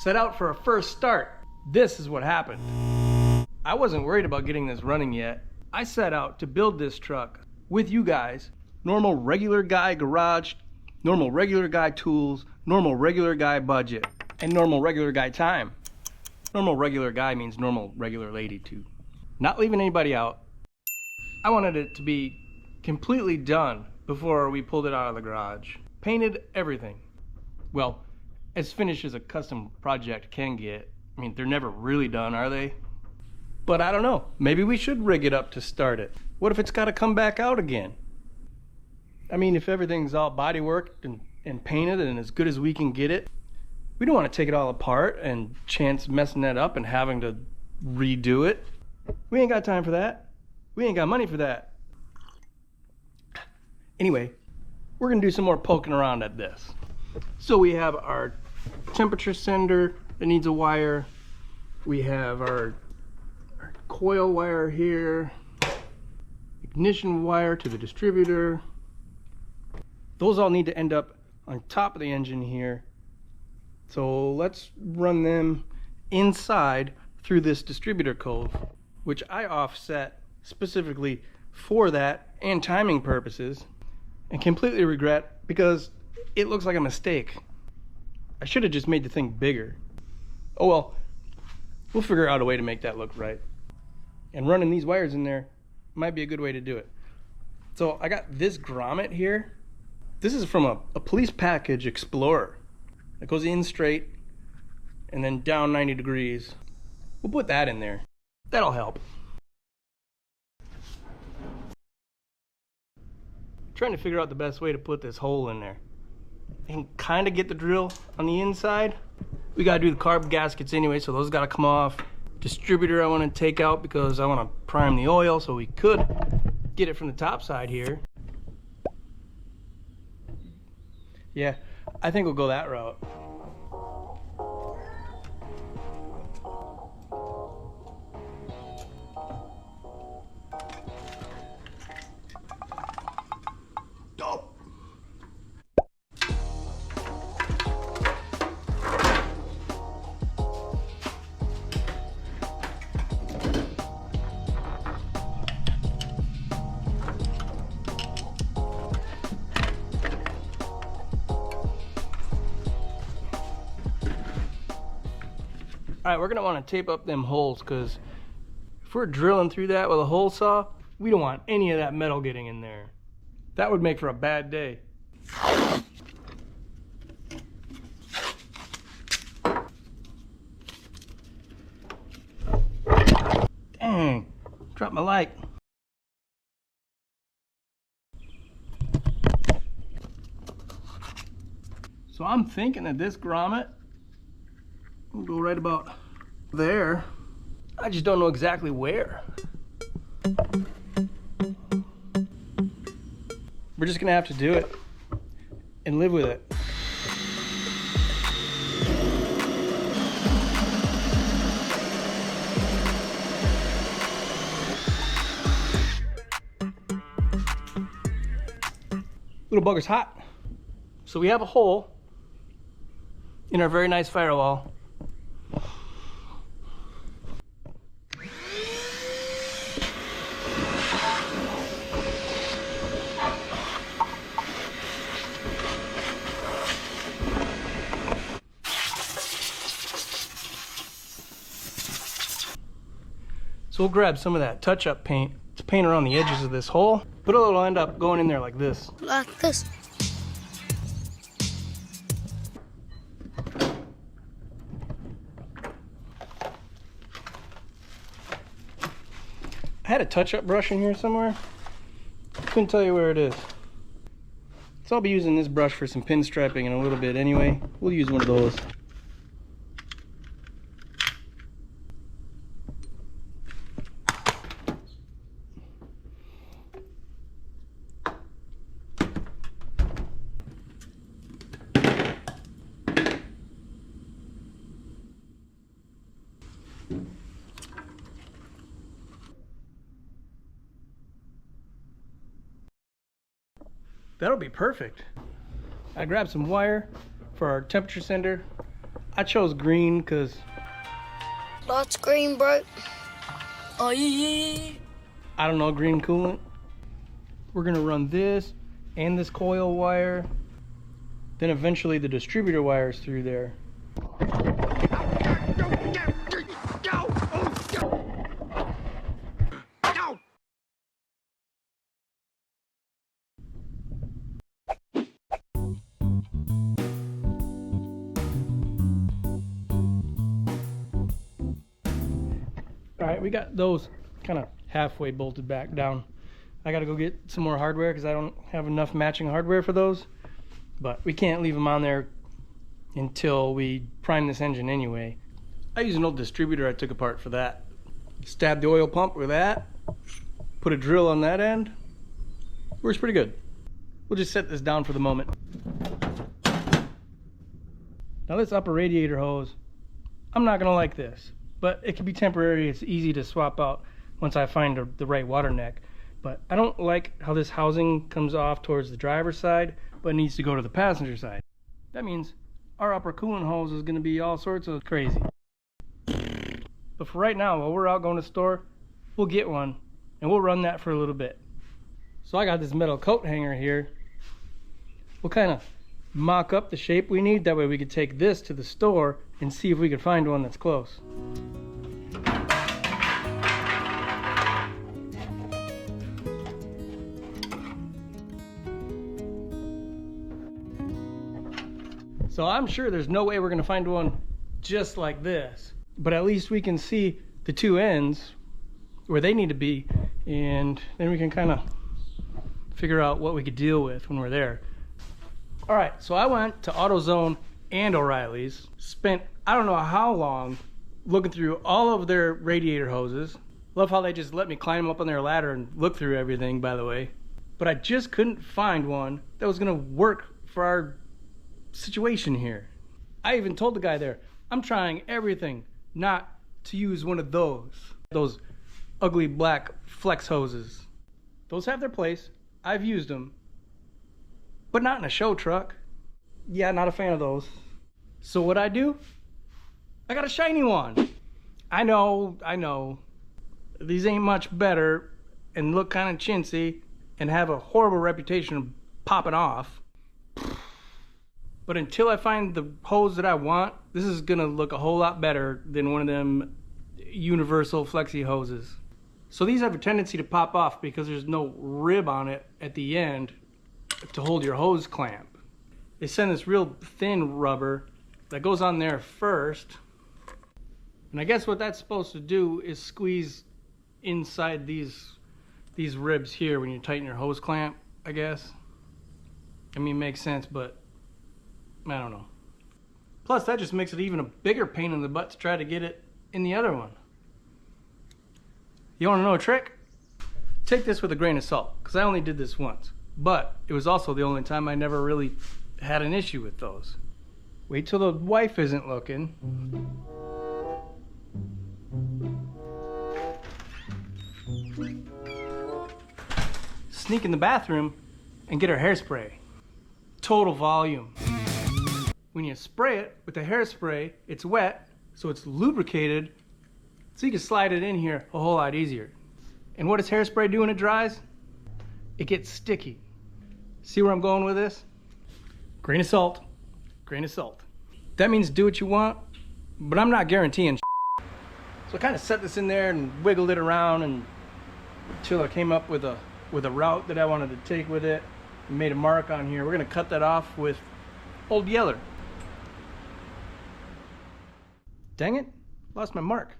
Set out for a first start. This is what happened. I wasn't worried about getting this running yet. I set out to build this truck with you guys. Normal regular guy garage, normal regular guy tools, normal regular guy budget, and normal regular guy time. Normal regular guy means normal regular lady too. Not leaving anybody out. I wanted it to be completely done before we pulled it out of the garage. Painted everything. Well, as finished as a custom project can get. I mean, they're never really done, are they? But I don't know. Maybe we should rig it up to start it. What if it's got to come back out again? I mean, if everything's all bodyworked and painted and as good as we can get it, we don't want to take it all apart and chance messing that up and having to redo it. We ain't got time for that. We ain't got money for that. Anyway, we're gonna do some more poking around at this. So we have our temperature sender that needs a wire. We have our coil wire here, ignition wire to the distributor. Those all need to end up on top of the engine here. So let's run them inside through this distributor cove, which I offset specifically for that and timing purposes, and completely regret because it looks like a mistake. I should have just made the thing bigger. Oh well, we'll figure out a way to make that look right. And running these wires in there might be a good way to do it. So I got this grommet here. This is from a police package Explorer. It goes in straight and then down 90 degrees. We'll put that in there. That'll help. Trying to figure out the best way to put this hole in there. And kind of get the drill on the inside. We gotta do the carb gaskets anyway, so those gotta come off. Distributor I want to take out because I want to prime the oil, so we could get it from the top side here. Yeah, I think we'll go that route. Alright, we're gonna want to tape up them holes because if we're drilling through that with a hole saw, we don't want any of that metal getting in there. That would make for a bad day. Dang, dropped my light. So I'm thinking that this grommet will go right about there. I just don't know exactly where. We're just gonna have to do it and live with it. Little bugger's hot. So we have a hole in our very nice firewall. So we'll grab some of that touch-up paint to paint around the edges of this hole, but it'll end up going in there like this. Like this. I had a touch-up brush in here somewhere. Couldn't tell you where it is. So I'll be using this brush for some pinstriping in a little bit anyway. We'll use one of those. That'll be perfect. I grabbed some wire for our temperature sender. I chose green because lots green, bro. Oh yeah. I don't know, green coolant. We're gonna run this and this coil wire, then eventually the distributor wires through there. All right, we got those kind of halfway bolted back down. I gotta go get some more hardware because I don't have enough matching hardware for those, but we can't leave them on there until we prime this engine anyway. I use an old distributor I took apart for that. Stabbed the oil pump with that, put a drill on that end. Works pretty good. We'll just set this down for the moment. Now this upper radiator hose, I'm not gonna like this, but it can be temporary. It's easy to swap out once I find the right water neck. But I don't like how this housing comes off towards the driver's side, but needs to go to the passenger side. That means our upper coolant hose is gonna be all sorts of crazy. But for right now, while we're out going to the store, we'll get one and we'll run that for a little bit. So I got this metal coat hanger here. We'll kind of mock up the shape we need. That way we could take this to the store and see if we could find one that's close. So I'm sure there's no way we're gonna find one just like this, but at least we can see the two ends where they need to be, and then we can kind of figure out what we could deal with when we're there. All right, so I went to AutoZone and O'Reilly's, spent I don't know how long looking through all of their radiator hoses. Love how they just let me climb up on their ladder and look through everything, by the way. But I just couldn't find one that was gonna work for our situation here. I even told the guy there, I'm trying everything not to use one of those ugly black flex hoses. Those have their place. I've used them, but not in a show truck. Yeah, not a fan of those. So what I do? I got a shiny one. I know. These ain't much better and look kind of chintzy and have a horrible reputation of popping off. But until I find the hose that I want, this is gonna look a whole lot better than one of them universal flexi hoses. So these have a tendency to pop off because there's no rib on it at the end to hold your hose clamp. They send this real thin rubber that goes on there first. And I guess what that's supposed to do is squeeze inside these ribs here when you tighten your hose clamp, I guess. I mean, it makes sense, but I don't know. Plus, that just makes it even a bigger pain in the butt to try to get it in the other one. You want to know a trick? Take this with a grain of salt, because I only did this once. But it was also the only time I never really had an issue with those. Wait till the wife isn't looking. Sneak in the bathroom and get her hairspray. Total volume. When you spray it with the hairspray, it's wet, so it's lubricated, so you can slide it in here a whole lot easier. And what does hairspray do when it dries? It gets sticky. See where I'm going with this? Grain of salt, grain of salt. That means do what you want, but I'm not guaranteeing. So I kind of set this in there and wiggled it around until I came up with a route that I wanted to take with it. And made a mark on here. We're gonna cut that off with Old Yeller. Dang it, lost my mark.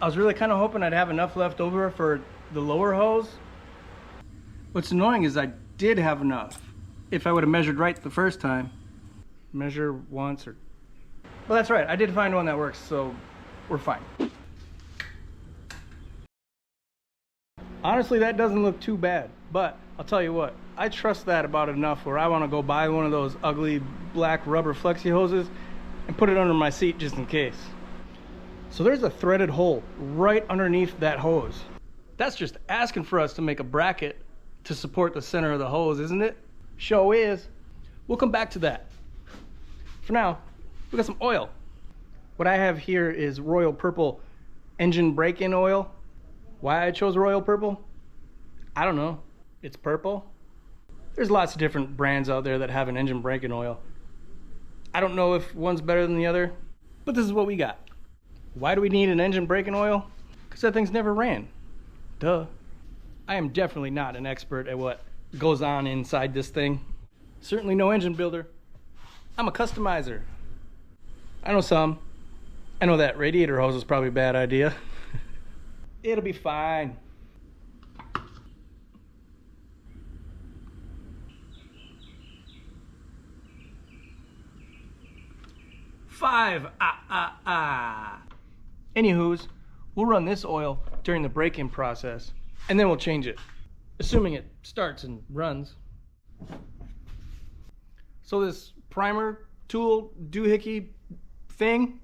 I was really kind of hoping I'd have enough left over for the lower hose. What's annoying is I did have enough. If I would have measured right the first time. Measure once or... Well, that's right, I did find one that works, so we're fine. Honestly, that doesn't look too bad, but I'll tell you what, I trust that about enough where I want to go buy one of those ugly black rubber flexi hoses and put it under my seat just in case. So there's a threaded hole right underneath that hose. That's just asking for us to make a bracket to support the center of the hose, isn't it? Show is. We'll come back to that. For now, we got some oil. What I have here is Royal Purple engine break-in oil. Why I chose Royal Purple? I don't know. It's purple. There's lots of different brands out there that have an engine break-in oil. I don't know if one's better than the other, but this is what we got. Why do we need an engine break-in oil? Because that thing's never ran. Duh. I am definitely not an expert at what goes on inside this thing. Certainly no engine builder. I'm a customizer. I know some. I know that radiator hose is probably a bad idea. It'll be fine. Anywho's, we'll run this oil during the break-in process, and then we'll change it, assuming it starts and runs. So this primer tool doohickey thing,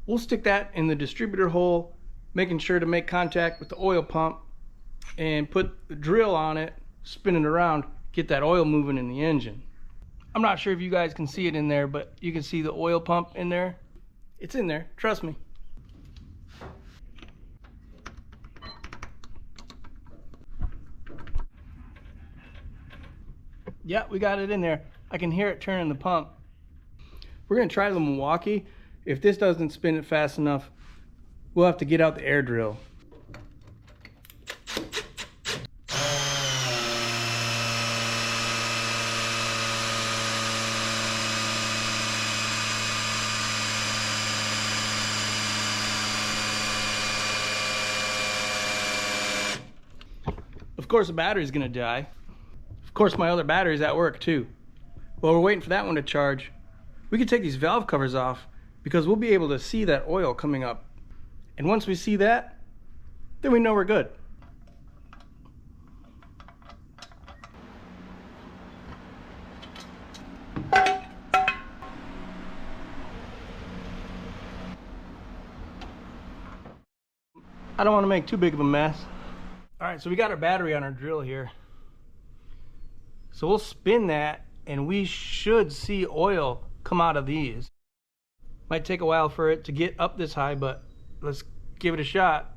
we'll stick that in the distributor hole, making sure to make contact with the oil pump, and put the drill on it, spin it around, get that oil moving in the engine. I'm not sure if you guys can see it in there, but you can see the oil pump in there. It's in there, trust me. Yeah, we got it in there. I can hear it turning the pump. We're gonna try the Milwaukee. If this doesn't spin it fast enough, we'll have to get out the air drill. Of course the battery's gonna die. Of course my other battery's at work too. While we're waiting for that one to charge, we can take these valve covers off because we'll be able to see that oil coming up. And once we see that, then we know we're good. I don't want to make too big of a mess. All right, so we got our battery on our drill here. So we'll spin that and we should see oil come out of these. Might take a while for it to get up this high, but let's give it a shot.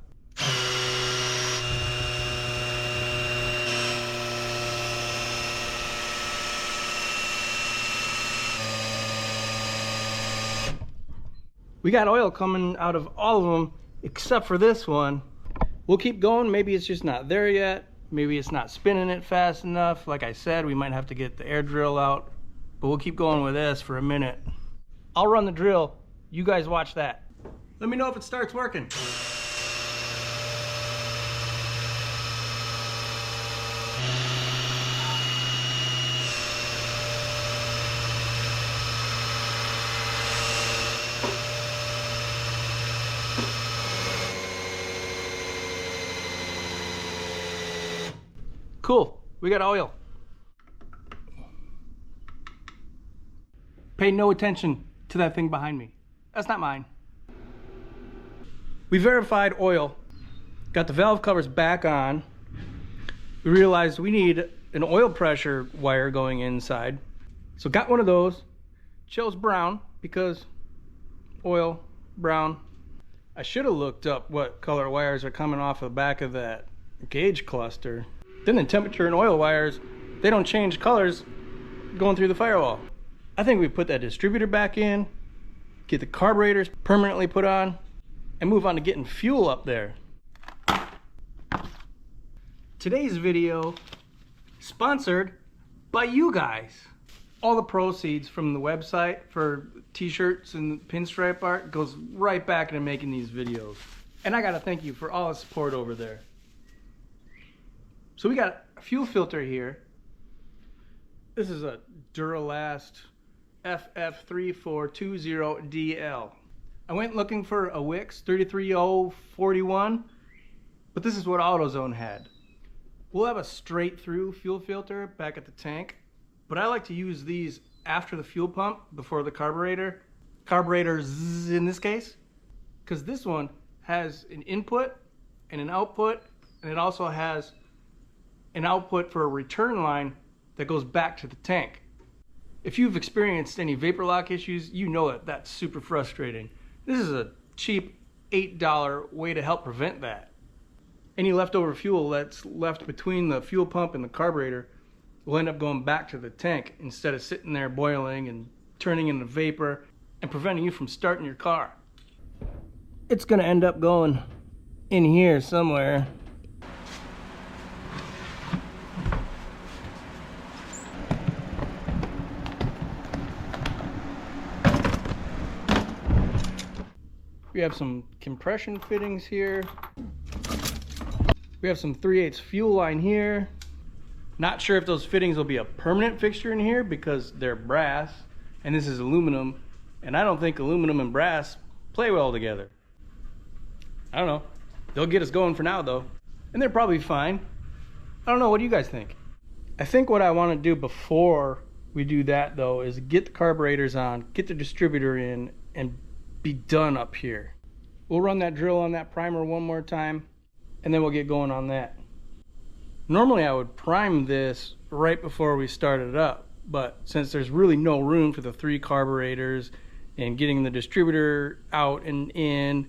We got oil coming out of all of them except for this one. We'll keep going. Maybe it's just not there yet. Maybe it's not spinning it fast enough. Like I said, we might have to get the air drill out, but we'll keep going with this for a minute. I'll run the drill. You guys watch that. Let me know if it starts working. Cool, we got oil. Pay no attention to that thing behind me. That's not mine. We verified oil, got the valve covers back on. We realized we need an oil pressure wire going inside. So got one of those, chose brown because oil, brown. I should have looked up what color wires are coming off the back of that gauge cluster. Then the temperature and oil wires, they don't change colors going through the firewall. I think we put that distributor back in, get the carburetors permanently put on, and move on to getting fuel up there. Today's video sponsored by you guys. All the proceeds from the website for t-shirts and pinstripe art goes right back into making these videos. And I gotta thank you for all the support over there. So we got a fuel filter here. This is a Duralast FF3420DL. I went looking for a Wix 33041, but this is what AutoZone had. We'll have a straight through fuel filter back at the tank, but I like to use these after the fuel pump, before the carburetor, carburetor zzz in this case, because this one has an input and an output, and it also has an output for a return line that goes back to the tank. If you've experienced any vapor lock issues, you know that that's super frustrating. This is a cheap $8 way to help prevent that. Any leftover fuel that's left between the fuel pump and the carburetor will end up going back to the tank instead of sitting there boiling and turning into vapor and preventing you from starting your car. It's gonna end up going in here somewhere. We have some compression fittings here. We have some 3/8 fuel line here. Not sure if those fittings will be a permanent fixture in here because they're brass and this is aluminum, and I don't think aluminum and brass play well together. I don't know. They'll get us going for now though, and they're probably fine. I don't know, what do you guys think? I think what I want to do before we do that though is get the carburetors on, get the distributor in, and be done up here. We'll run that drill on that primer one more time, and then we'll get going on that. Normally I would prime this right before we start it up, but since there's really no room for the 3 carburetors and getting the distributor out and in,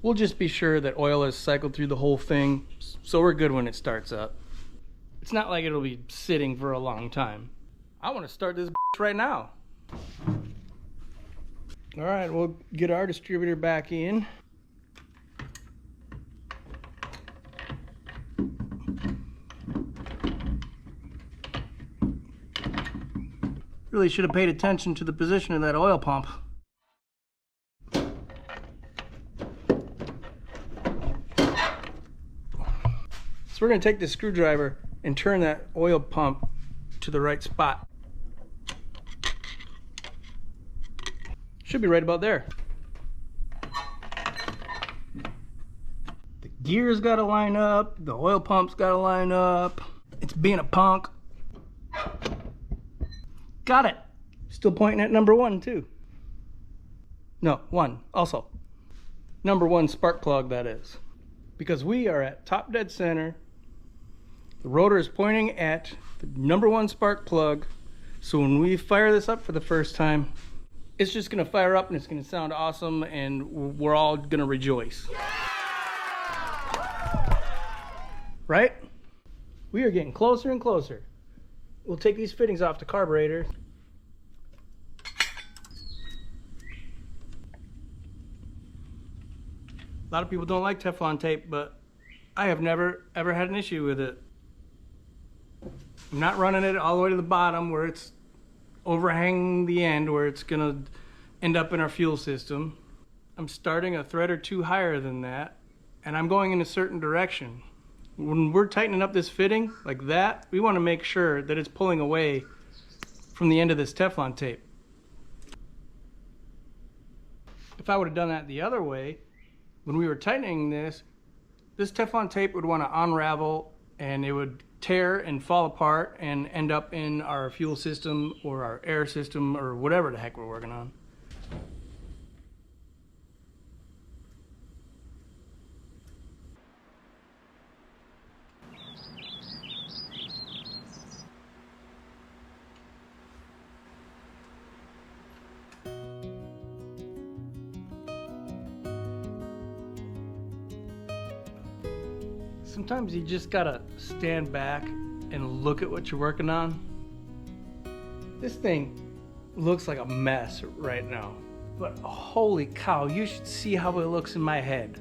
we'll just be sure that oil is cycled through the whole thing so we're good when it starts up. It's not like it'll be sitting for a long time. I want to start this right now. All right, we'll get our distributor back in. Really should have paid attention to the position of that oil pump. So we're going to take this screwdriver and turn that oil pump to the right spot. Should be right about there. The gears got to line up, the oil pump's got to line up. It's being a punk. Got it. Still pointing at number 1 too. No, 1 also. Number 1 spark plug, that is. Because we are at top dead center. The rotor is pointing at the number 1 spark plug. So when we fire this up for the first time, it's just gonna fire up and it's gonna sound awesome and we're all gonna rejoice. Right? We are getting closer and closer. We'll take these fittings off the carburetor. A lot of people don't like Teflon tape, but I have never ever had an issue with it. I'm not running it all the way to the bottom where it's overhanging the end where it's gonna end up in our fuel system. I'm starting a thread or 2 higher than that, and I'm going in a certain direction. When we're tightening up this fitting like that, we want to make sure that it's pulling away from the end of this Teflon tape. If I would have done that the other way, when we were tightening this Teflon tape would want to unravel and it would tear and fall apart and end up in our fuel system or our air system or whatever the heck we're working on. Sometimes you just gotta stand back and look at what you're working on. This thing looks like a mess right now, but holy cow, you should see how it looks in my head.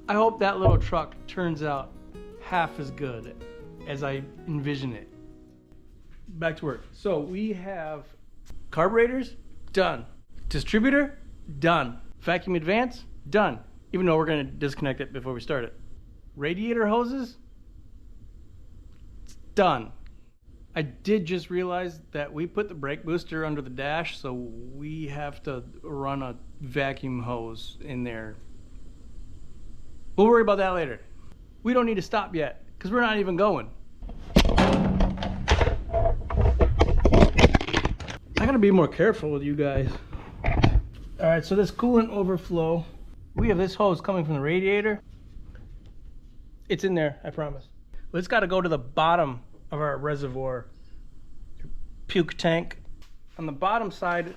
I hope that little truck turns out half as good as I envision it. Back to work. So we have carburetors, done. Distributor, done. Vacuum advance, done. Even though we're going to disconnect it before we start it. Radiator hoses, it's done. I did just realize that we put the brake booster under the dash, so we have to run a vacuum hose in there. We'll worry about that later. We don't need to stop yet, because we're not even going. I gotta gotta be more careful with you guys. All right, so this coolant overflow, we have this hose coming from the radiator. It's in there, I promise. But it's gotta go to the bottom of our reservoir puke tank. On the bottom side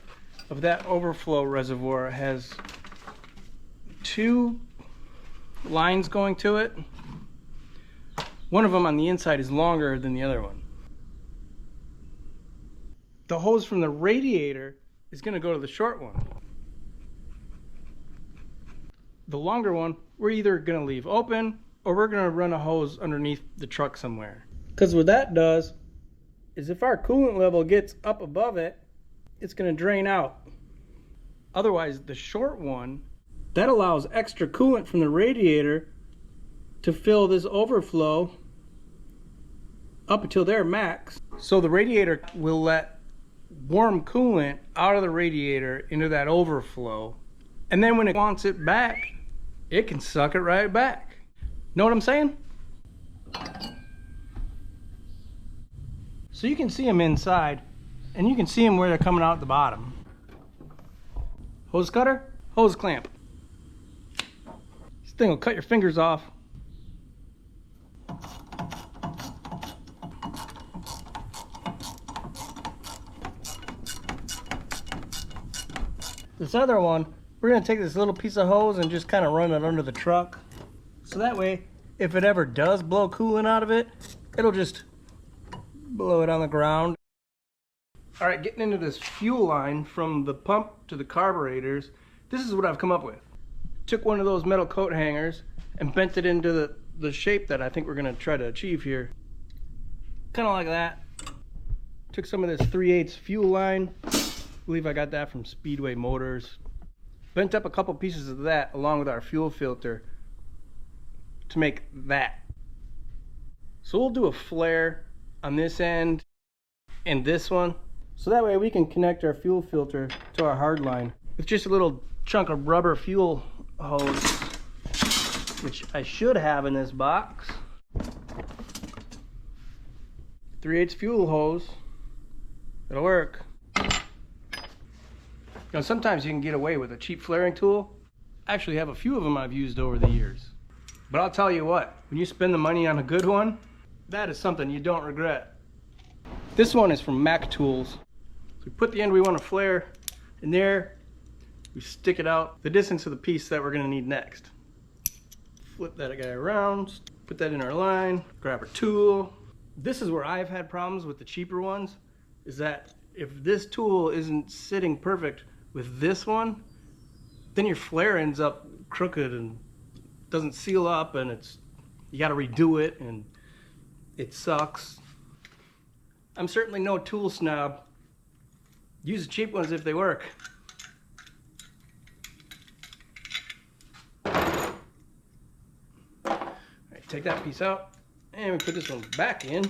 of that overflow reservoir has 2 lines going to it. One of them on the inside is longer than the other one. The hose from the radiator is going to go to the short one. The longer one, we're either going to leave open or we're going to run a hose underneath the truck somewhere. Because what that does is if our coolant level gets up above it, it's going to drain out. Otherwise, the short one, that allows extra coolant from the radiator to fill this overflow up until their max. So the radiator will let warm coolant out of the radiator into that overflow. And then when it wants it back, it can suck it right back. Know what I'm saying? So you can see them inside, and you can see them where they're coming out at the bottom. Hose cutter, hose clamp. This thing will cut your fingers off. This other one, we're going to take this little piece of hose and just kind of run it under the truck. So that way, if it ever does blow coolant out of it, it'll just blow it on the ground. All right, getting into this fuel line from the pump to the carburetors, this is what I've come up with. Took one of those metal coat hangers and bent it into the shape that I think we're going to try to achieve here. Kind of like that. Took some of this 3/8 fuel line. I believe I got that from Speedway Motors. Bent up a couple pieces of that along with our fuel filter to make that. So we'll do a flare on this end and this one. So that way we can connect our fuel filter to our hard line with just a little chunk of rubber fuel hose, which I should have in this box. 3/8 fuel hose. It'll work. Now sometimes you can get away with a cheap flaring tool. I actually have a few of them I've used over the years. But I'll tell you what, when you spend the money on a good one, that is something you don't regret. This one is from Mac Tools. So we put the end we want to flare in there. We stick it out the distance of the piece that we're going to need next. Flip that guy around, put that in our line, grab our tool. This is where I've had problems with the cheaper ones, is that if this tool isn't sitting perfect with this one, then your flare ends up crooked and doesn't seal up, and you got to redo it, and it sucks. I'm certainly no tool snob. Use the cheap ones if they work. All right, take that piece out, and we put this one back in.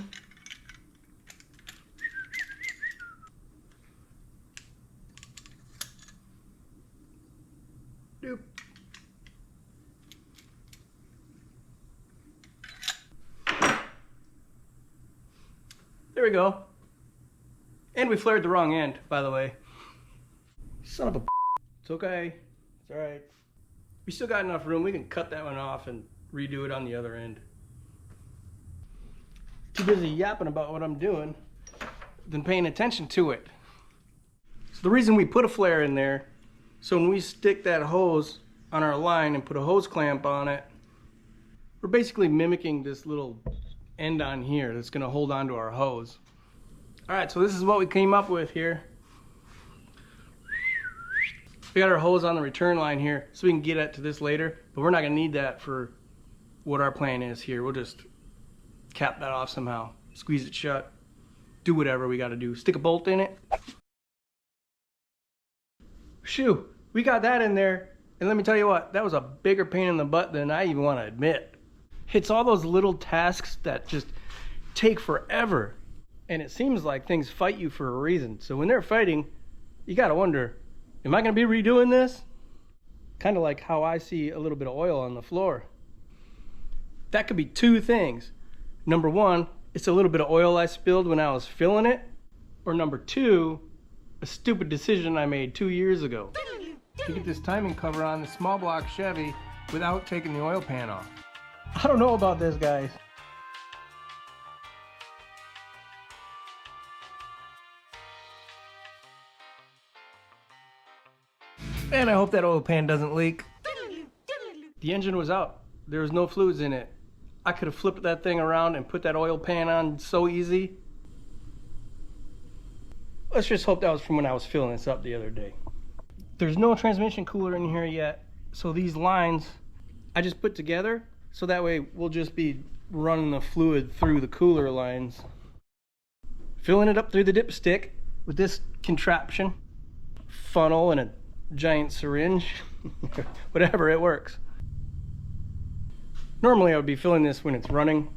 Doop. There we go. And we flared the wrong end, by the way. Son of a. It's okay. It's all right. We still got enough room. We can cut that one off and redo it on the other end. Too busy yapping about what I'm doing than paying attention to it. So the reason we put a flare in there, so when we stick that hose on our line and put a hose clamp on it, we're basically mimicking this little end on here that's going to hold on to our hose. Alright, so this is what we came up with here. We got our hose on the return line here so we can get to this later, but we're not going to need that for what our plan is here. We'll just cap that off somehow, squeeze it shut, do whatever we got to do. Stick a bolt in it. Shoo, we got that in there, and let me tell you what, that was a bigger pain in the butt than I even want to admit. It's all those little tasks that just take forever, and it seems like things fight you for a reason. So when they're fighting, you got to wonder, am I going to be redoing this? Kind of like how I see a little bit of oil on the floor. That could be two things. Number one, it's a little bit of oil I spilled when I was filling it. Or number two, a stupid decision I made 2 years ago. To get this timing cover on the small block Chevy without taking the oil pan off. I don't know about this, guys. And I hope that oil pan doesn't leak. The engine was out. There was no fluids in it. I could have flipped that thing around and put that oil pan on so easy. Let's just hope that was from when I was filling this up the other day. There's no transmission cooler in here yet, so these lines I just put together so that way we'll just be running the fluid through the cooler lines. Filling it up through the dipstick with this contraption, funnel and a giant syringe, whatever, it works. Normally I would be filling this when it's running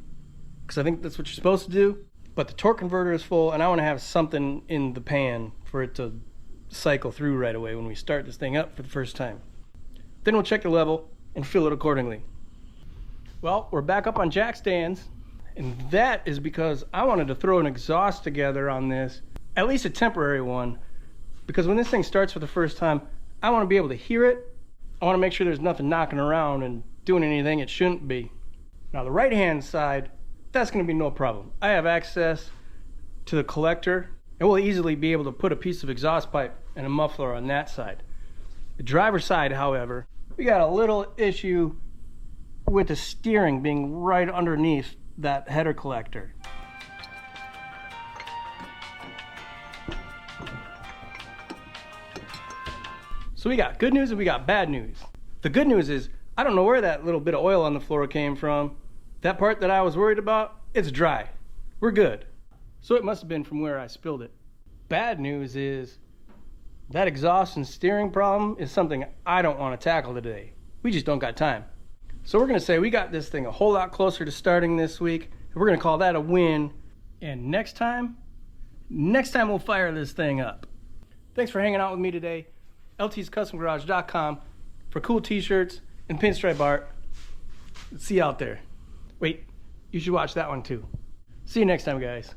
because I think that's what you're supposed to do, but the torque converter is full and I want to have something in the pan for it to cycle through right away when we start this thing up for the first time. Then we'll check the level and fill it accordingly. Well, we're back up on jack stands, and that is because I wanted to throw an exhaust together on this, at least a temporary one, because when this thing starts for the first time, I want to be able to hear it. I want to make sure there's nothing knocking around and doing anything it shouldn't be. Now the right hand side, that's going to be no problem. I have access to the collector and we'll easily be able to put a piece of exhaust pipe and a muffler on that side. The driver's side, however, we got a little issue with the steering being right underneath that header collector. So we got good news and we got bad news. The good news is I don't know where that little bit of oil on the floor came from. That part that I was worried about, it's dry. We're good. So it must have been from where I spilled it. Bad news is that exhaust and steering problem is something I don't want to tackle today. We just don't got time. So we're going to say we got this thing a whole lot closer to starting this week. And we're going to call that a win. And next time we'll fire this thing up. Thanks for hanging out with me today. ltscustomgarage.com for cool t-shirts and pinstripe art. See you out there. Wait, you should watch that one too. See you next time, guys.